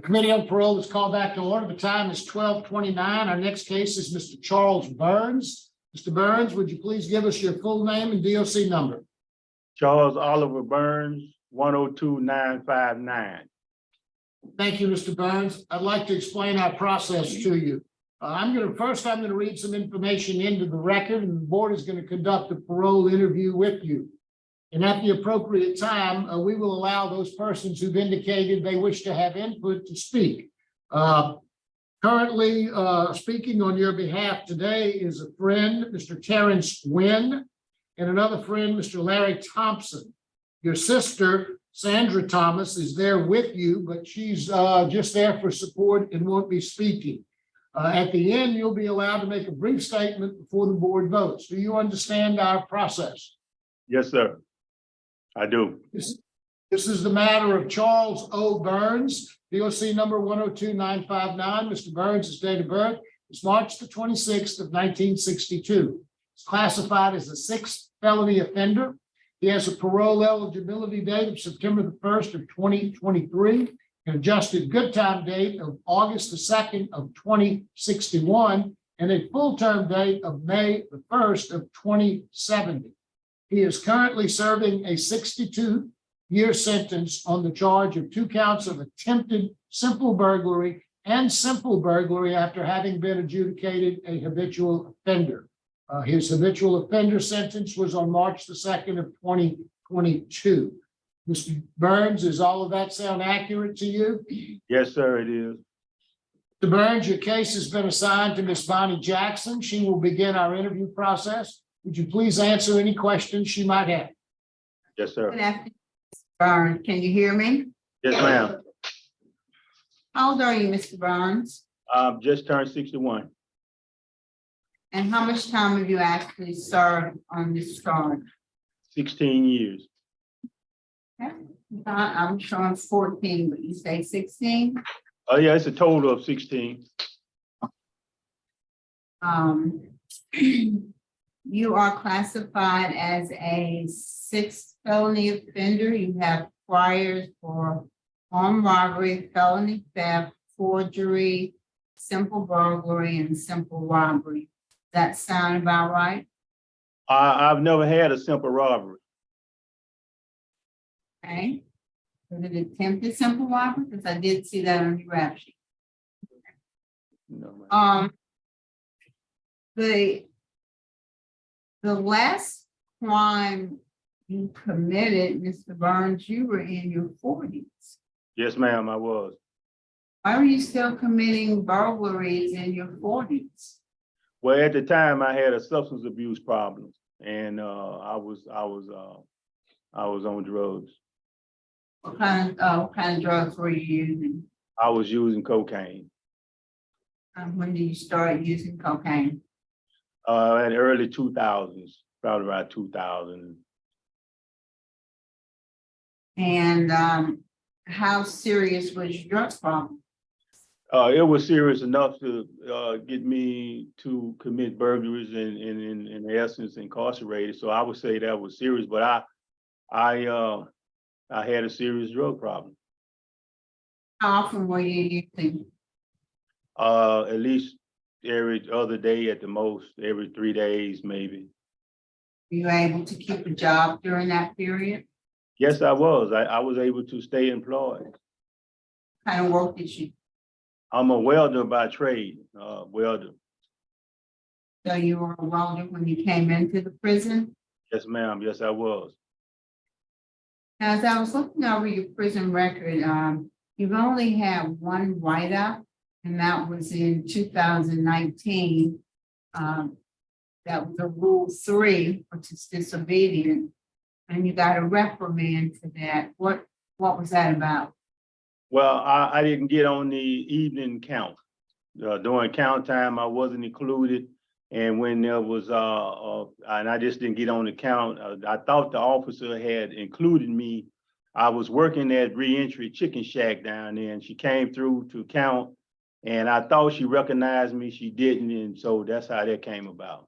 Committee on Parole is called back to order. The time is 12:29. Our next case is Mr. Charles Burns. Mr. Burns, would you please give us your full name and DOC number? Charles Oliver Burns, 102959. Thank you, Mr. Burns. I'd like to explain our process to you. I'm going to read some information into the record, and the board is going to conduct a parole interview with you. And at the appropriate time, we will allow those persons who've indicated they wish to have input to speak. Currently, speaking on your behalf today is a friend, Mr. Terrence Wynn, and another friend, Mr. Larry Thompson. Your sister, Sandra Thomas, is there with you, but she's just there for support and won't be speaking. At the end, you'll be allowed to make a brief statement before the board votes. Do you understand our process? Yes, sir. I do. This is the matter of Charles O. Burns, DOC number 102959. Mr. Burns' date of birth is March the 26th of 1962. He's classified as a sixth felony offender. He has a parole eligibility date of September the 1st of 2023, an adjusted good time date of August the 2nd of 2061, and a full term date of May the 1st of 2070. He is currently serving a 62-year sentence on the charge of 2 counts of attempted simple burglary and simple burglary after having been adjudicated a habitual offender. His habitual offender sentence was on March the 2nd of 2022. Mr. Burns, does all of that sound accurate to you? Yes, sir, it is. Mr. Burns, your case has been assigned to Ms. Bonnie Jackson. She will begin our interview process. Would you please answer any questions she might have? Yes, sir. Good afternoon, Mr. Burns. Can you hear me? Yes, ma'am. How old are you, Mr. Burns? Just turned 61. And how much time have you actually served on this charge? 16 years. Okay. I'm showing 14, but you say 16. Oh, yeah, it's a total of 16. You are classified as a sixth felony offender. You have priors for armed robbery, felony theft, forgery, simple burglary, and simple robbery. Does that sound about right? I've never had a simple robbery. Okay. Was it attempted simple robbery? Because I did see that on your rap sheet. No, ma'am. The last crime you committed, Mr. Burns, you were in your 40s. Yes, ma'am, I was. Why are you still committing burglaries in your 40s? Well, at the time, I had a substance abuse problem, and I was on drugs. What kind of drugs were you using? I was using cocaine. When did you start using cocaine? In the early 2000s, probably around 2000. And how serious was your drug problem? It was serious enough to get me to commit burglaries and in essence incarcerated. So I would say that was serious, but I had a serious drug problem. How often were you using? At least every other day at the most, every 3 days maybe. Were you able to keep a job during that period? Yes, I was. I was able to stay employed. What kind of work did you? I'm a welder by trade, welder. So you were a welder when you came into the prison? Yes, ma'am. Yes, I was. Now, as I was looking over your prison record, you've only had one write-up, and that was in 2019. That was a Rule 3, which is disobedient, and you got a reprimand for that. What was that about? Well, I didn't get on the evening count. During count time, I wasn't included. And when there was, and I just didn't get on the count, I thought the officer had included me. I was working at Reentry Chicken Shack down there, and she came through to count, and I thought she recognized me. She didn't, and so that's how that came about.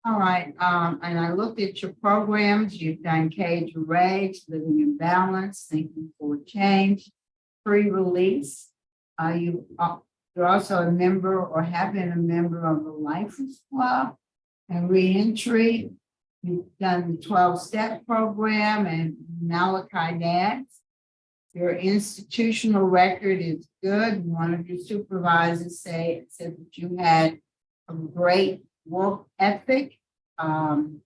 All right, and I looked at your programs. You've done Cage Rage, Living in Balance, Thinking for Change, Pre-Release. You're also a member or have been a member of the Lifers Club and Reentry. You've done the 12-step program and Malachi Dance. Your institutional record is good. One of your supervisors said that you had a great work ethic. You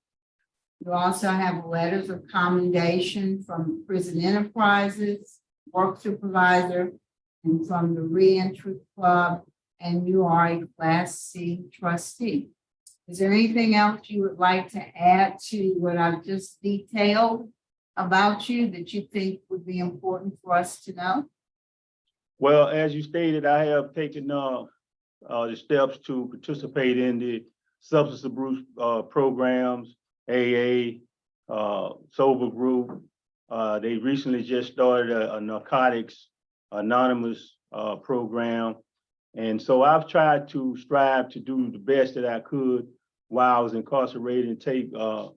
also have letters of commendation from Prison Enterprises, work supervisor, and from the Reentry Club, and you are a Class C trustee. Is there anything else you would like to add to what I've just detailed about you that you think would be important for us to know? Well, as you stated, I have taken the steps to participate in the substance abuse programs, AA, sober group. They recently just started a narcotics anonymous program. And so I've tried to strive to do the best that I could while I was incarcerated and take the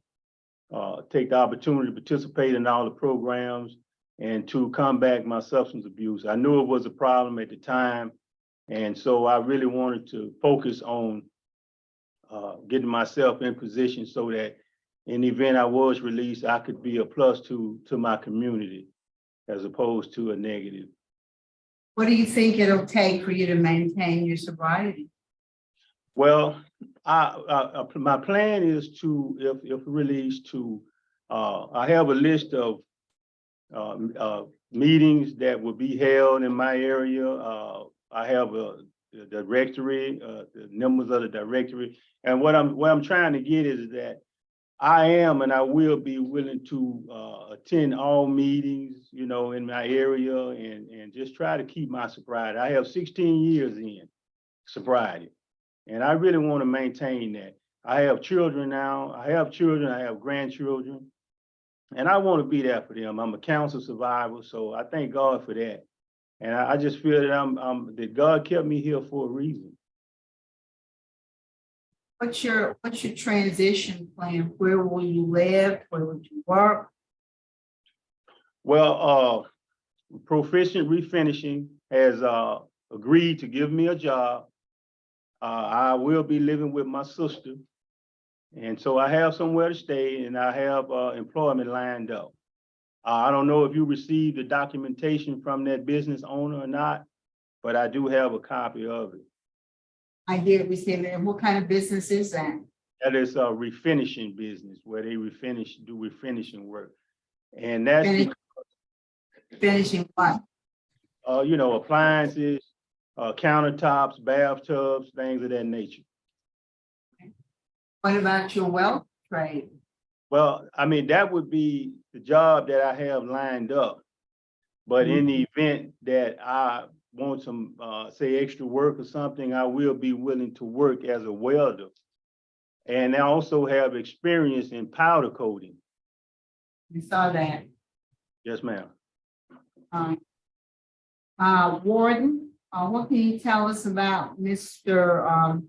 opportunity to participate in all the programs and to combat my substance abuse. I knew it was a problem at the time. And so I really wanted to focus on getting myself in position so that in the event I was released, I could be a plus to my community as opposed to a negative. What do you think it'll take for you to maintain your sobriety? Well, my plan is to, if released, to I have a list of meetings that will be held in my area. I have the directory, the members of the directory, and what I'm trying to get is that I am and I will be willing to attend all meetings, you know, in my area and just try to keep my sobriety. I have 16 years in sobriety, and I really want to maintain that. I have children now. I have children. I have grandchildren, and I want to be there for them. I'm a cancer survivor, so I thank God for that. And I just feel that that God kept me here for a reason. What's your transition plan? Where will you live? Where would you work? Well, Proficient Refinishing has agreed to give me a job. I will be living with my sister. And so I have somewhere to stay and I have employment lined up. I don't know if you received the documentation from that business owner or not, but I do have a copy of it. I did receive it. And what kind of business is that? That is a refinishing business where they do refinishing work. And that's, Finishing what? you know, appliances, countertops, bathtubs, things of that nature. What about your wealth trade? Well, I mean, that would be the job that I have lined up. But in the event that I want some, say, extra work or something, I will be willing to work as a welder. And I also have experience in powder coating. We saw that. Yes, ma'am. Warden, what can you tell us about Mr.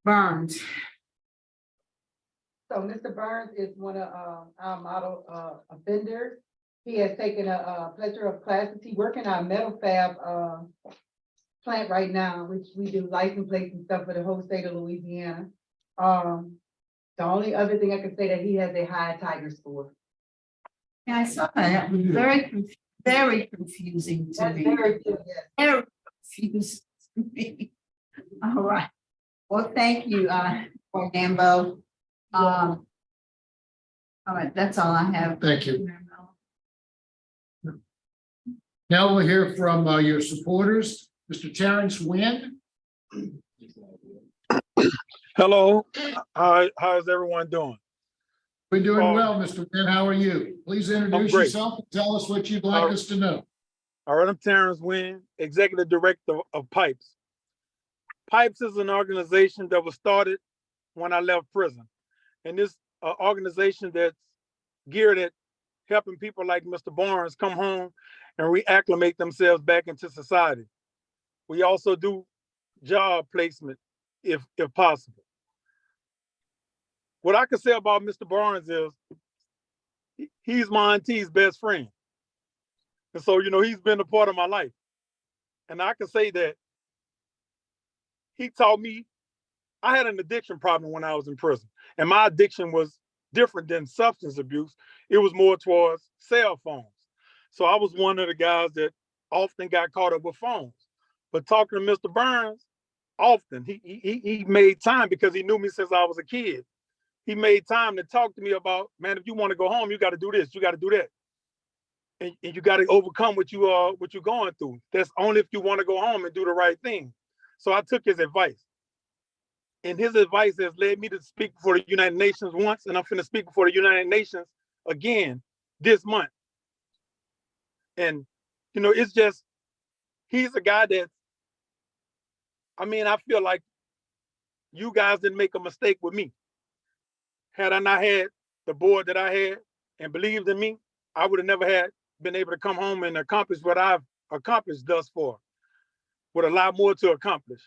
Burns? So Mr. Burns is one of our model offenders. He has taken a plethora of classes. He works in our metal fab plant right now, which we do license plates and stuff for the whole state of Louisiana. The only other thing I can say that he has a high Tiger score. Yeah, I saw that. It was very confusing to That's me. very good, yes. Very confusing to me. All right. Well, thank you, Gambo. All right, that's all I have. Thank you. Now we'll hear from your supporters, Mr. Terrence Wynn. Hello, how's everyone doing? We're doing well, Mr. Wynn. How are you? Please introduce great. yourself and tell us what you'd like us to know. All right, I'm Terrence Wynn, Executive Director of PIPES. PIPES is an organization that was started when I left prison. And this organization that's geared at helping people like Mr. Barnes come home and reacclimate themselves back into society. We also do job placement if possible. what I can say about Mr. Barnes is he's my auntie's best friend. And so, he's been a part of my life. And I can say that he taught me, I had an addiction problem when I was in prison. And my addiction was different than substance abuse. It was more towards cell phones. So I was one of the guys that often got caught up with phones. But talking to Mr. Burns, often, he made time because he knew me since I was a kid. He made time to talk to me about, man, if you want to go home, you got to do this, you got to do that. And you got to overcome what you're going through. That's only if you want to go home and do the right thing. So I took his advice. And his advice has led me to speak before the United Nations once, and I'm finna speak before the United Nations again this month. And, it's just, he's a guy that, I feel like you guys didn't make a mistake with me. Had I not had the board that I had and believed in me, I would have never been able to come home and accomplish what I've accomplished thus far, with a lot more to accomplish.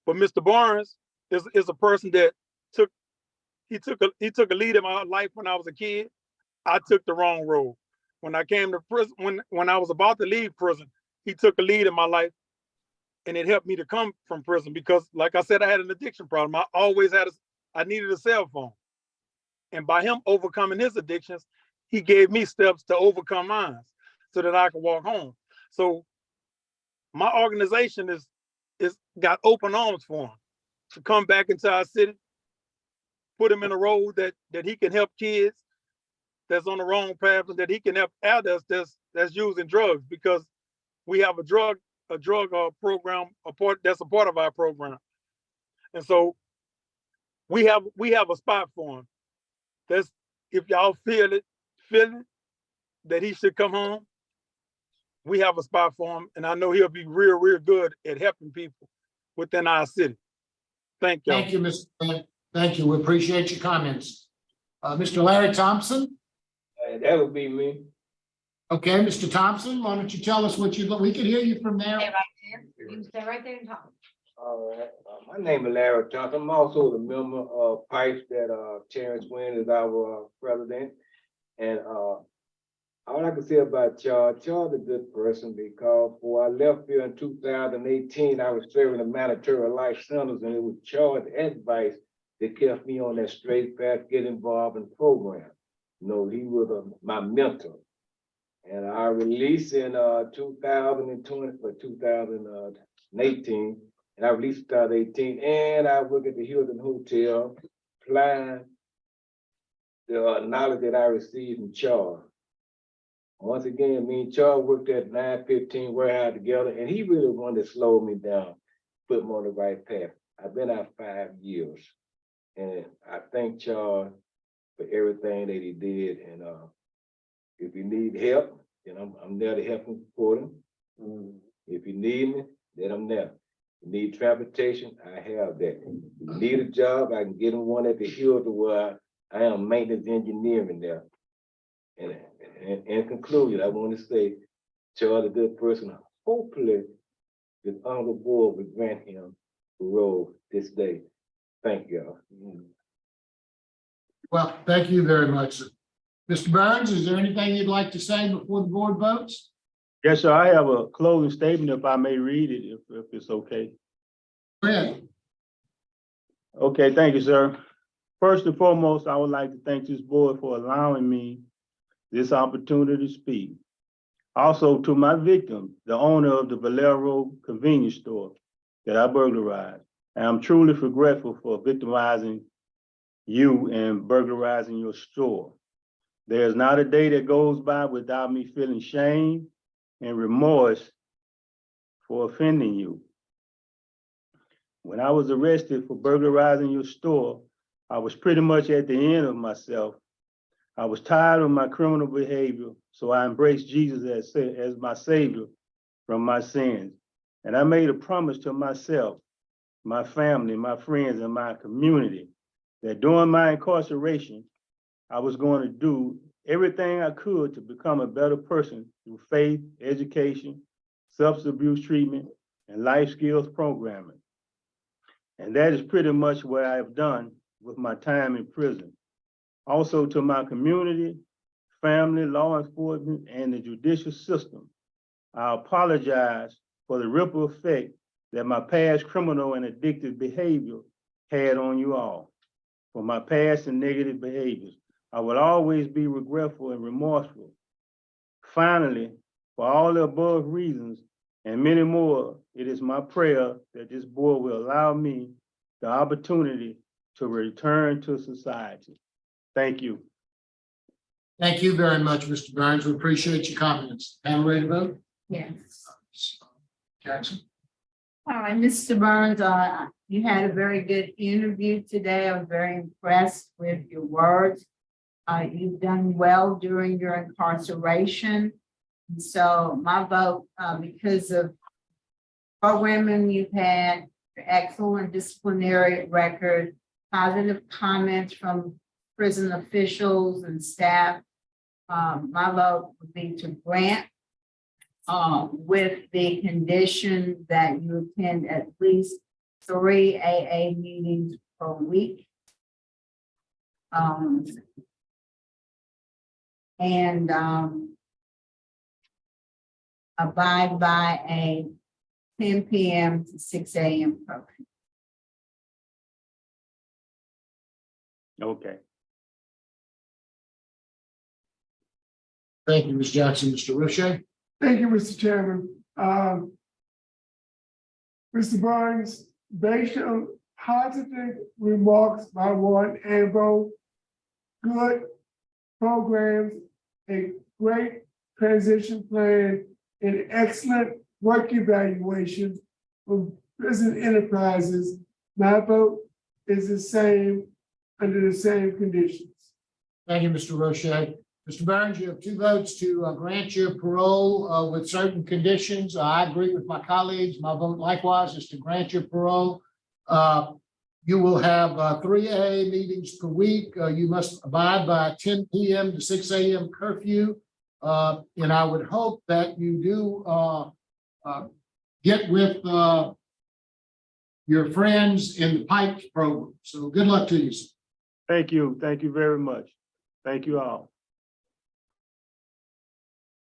But Mr. Barnes is a person that took a lead in my life when I was a kid. I took the wrong road. When I came to prison, when I was about to leave prison, he took a lead in my life, and it helped me to come from prison because, like I said, I had an addiction problem. I needed a cell phone. And by him overcoming his addictions, he gave me steps to overcome mine so that I could walk home. So my organization is got open arms for him to come back into our city, put him in a role that he can help kids that's on the wrong path, and that he can help adults that's using drugs, because we have a drug program, that's a part of our program. And so we have a spot for him. That's, if y'all feel it that he should come home, we have a spot for him, and I know he'll be real good at helping people within our city. Thank you. Thank you, Mr. Grant. Thank you. We appreciate your comments. Mr. Larry Thompson? That would be me. Okay, Mr. Thompson, why don't you tell us what we can hear you from there. Stay right there. You can stay right there and talk. All right. My name is Larry Thompson. I'm also the member of Pipes that Terrence Wynn is our president. And all I can say about Charles a good person, because before I left here in 2018, I was serving a mandatory life sentence, and it was Charles' advice that kept me on that straight path, get involved in the program. He was my mentor. And I released in 2020 for 2018, and I released in 2018, and I work at the Hilton Hotel, applying the knowledge that I received from Charles. Once again, me and Charles worked at 915 warehouse together, and he really wanted to slow me down, put me on the right path. I've been out 5 years, and I thank Charles for everything that he did. And if you need help, then I'm there to help and support him. If you need me, then I'm there. You need transportation, I have that. If you need a job, I can get him one at the Hilton where I am maintenance engineering there. And in conclusion, I want to say, Charles a good person. Hopefully, this honorable board will grant him parole this day. Thank y'all. Well, thank you very much, sir. Mr. Burns, is there anything you'd like to say before the board votes? Yes, sir. I have a closing statement, if I may read it, if it's okay. Go ahead. Okay, thank you, sir. First and foremost, I would like to thank this board for allowing me this opportunity to speak. Also, to my victim, the owner of the Valero convenience store that I burglarized. And I'm truly regretful for victimizing you and burglarizing your store. There's not a day that goes by without me feeling shame and remorse for offending you. When I was arrested for burglarizing your store, I was pretty much at the end of myself. I was tired of my criminal behavior, so I embraced Jesus as my savior from my sins. And I made a promise to myself, my family, my friends, and my community that during my incarceration, I was going to do everything I could to become a better person through faith, education, substance abuse treatment, and life skills programming. And that is pretty much what I have done with my time in prison. Also to my community, family, law enforcement, and the judicial system, I apologize for the ripple effect that my past criminal and addictive behavior had on you all. For my past and negative behaviors, I will always be regretful and remorseful. Finally, for all the above reasons and many more, it is my prayer that this board will allow me the opportunity to return to society. Thank you. Thank you very much, Mr. Burns. We appreciate your comments. Panel ready to vote? Yes. Jackson? All right, Mr. Burns, you had a very good interview today. I was very impressed with your words. You've done well during your incarceration. And so my vote, because of programming you've had, your excellent disciplinary record, positive comments from prison officials and staff, my vote would be to grant with the condition that you attend at least 3 AA meetings per week. And abide by a 10 p.m. to 6 a.m. program. Okay. Thank you, Ms. Jackson. Mr. Ruscha? Thank you, Mr. Chairman. Mr. Burns, based on positive remarks by Warren Ambo, good programs, a great transition plan, and excellent work evaluation of prison enterprises, my vote is the same under the same conditions. Thank you, Mr. Ruscha. Mr. Burns, you have 2 votes to grant your parole with certain conditions. I agree with my colleagues. My vote likewise is to grant your parole. You will have 3 AA meetings per week. You must abide by a 10 p.m. to 6 a.m. curfew. And I would hope that you do get with your friends in the PIPES program. So good luck to you, sir. Thank you. Thank you very much. Thank you all.